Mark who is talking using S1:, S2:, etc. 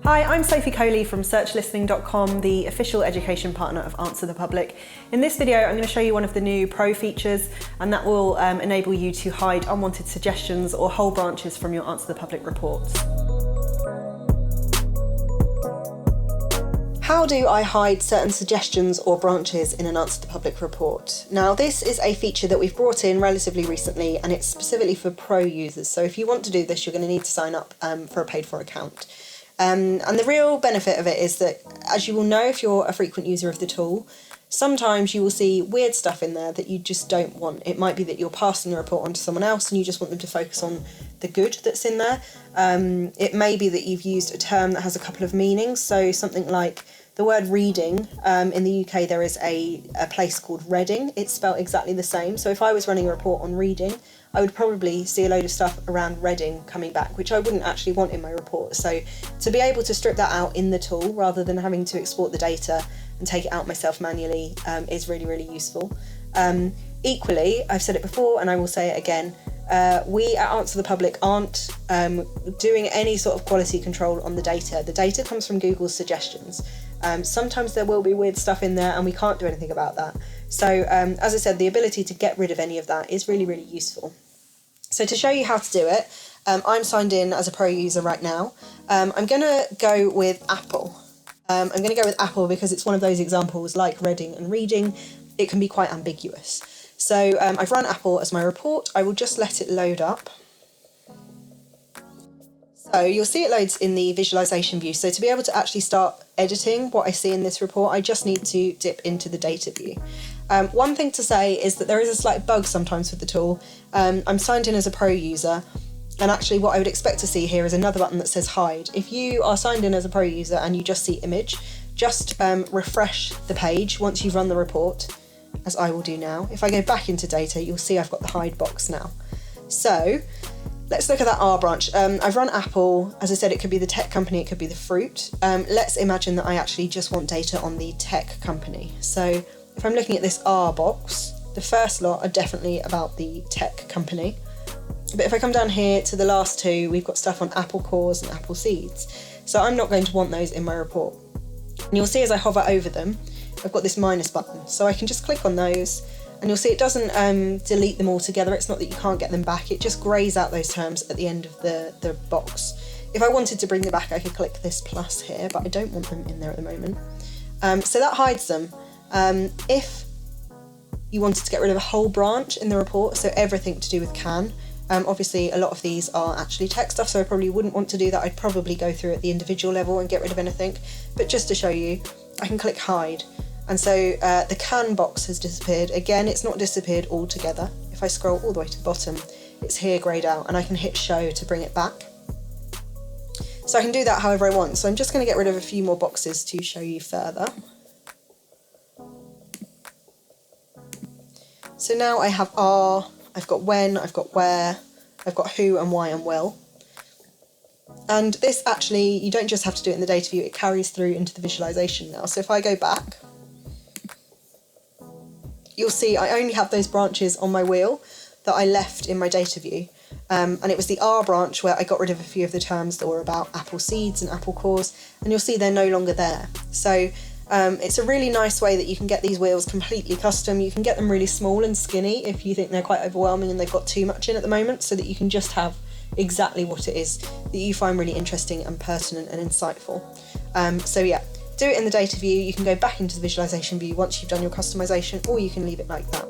S1: Hi, I'm Sophie Coley from searchlistening.com, the official education partner of Answer the Public. In this video, I'm going to show you one of the new pro features, and that will enable you to hide unwanted suggestions or whole branches from your Answer the Public reports. How do I hide certain suggestions or branches in an Answer the Public report? Now, this is a feature that we've brought in relatively recently, and it's specifically for pro users. So if you want to do this, you're going to need to sign up for a paid-for account. And the real benefit of it is that, as you will know if you're a frequent user of the tool, sometimes you will see weird stuff in there that you just don't want. It might be that you're passing the report on to someone else and you just want them to focus on the good that's in there. It may be that you've used a term that has a couple of meanings, so something like the word reading. In the UK there is a place called Reading. It's spelled exactly the same, so if I was running a report on reading, I would probably see a load of stuff around Reading coming back, which I wouldn't actually want in my report. So to be able to strip that out in the tool rather than having to export the data and take it out myself manually is really, really useful. Equally, I've said it before and I will say it again, we at Answer the Public aren't doing any sort of quality control on the data. The data comes from Google's suggestions. Sometimes there will be weird stuff in there and we can't do anything about that. So as I said, the ability to get rid of any of that is really, really useful. So to show you how to do it, I'm signed in as a pro user right now. I'm going to go with Apple. I'm going to go with Apple because it's one of those examples like Reading and reading. It can be quite ambiguous. So I've run Apple as my report. I will just let it load up. So you'll see it loads in the visualization view. So to be able to actually start editing what I see in this report, I just need to dip into the data view. One thing to say is that there is a slight bug sometimes with the tool. I'm signed in as a pro user, and actually what I would expect to see here is another button that says hide. If you are signed in as a pro user and you just see image, just refresh the page once you've run the report, as I will do now. If I go back into data, you'll see I've got the hide box now. So let's look at that R branch. I've run Apple. As I said, it could be the tech company, it could be the fruit. Let's imagine that I actually just want data on the tech company. So if I'm looking at this R box, the first lot are definitely about the tech company. But if I come down here to the last two, we've got stuff on apple cores and apple seeds. So I'm not going to want those in my report. And you'll see as I hover over them, I've got this minus button. So I can just click on those and you'll see it doesn't delete them all together. It's not that you can't get them back. It just grays out those terms at the end of the box. If I wanted to bring them back, I could click this plus here, but I don't want them in there at the moment. So that hides them. If you wanted to get rid of a whole branch in the report, so everything to do with can, obviously a lot of these are actually tech stuff, so I probably wouldn't want to do that. I'd probably go through at the individual level and get rid of anything. But just to show you, I can click hide. And so the can box has disappeared. Again, it's not disappeared altogether. If I scroll all the way to the bottom, it's here greyed out, and I can hit show to bring it back. So I can do that however I want. So I'm just going to get rid of a few more boxes to show you further. So now I have R, I've got when, I've got where, I've got who and why and will. And this actually, you don't just have to do it in the data view, it carries through into the visualization now. So if I go back, you'll see I only have those branches on my wheel that I left in my data view. And it was the R branch where I got rid of a few of the terms that were about apple seeds and apple cores, and you'll see they're no longer there. So it's a really nice way that you can get these wheels completely custom. You can get them really small and skinny if you think they're quite overwhelming and they've got too much in at the moment, so that you can just have exactly what it is that you find really interesting and pertinent and insightful. So yeah, do it in the data view. You can go back into the visualization view once you've done your customization, or you can leave it like that.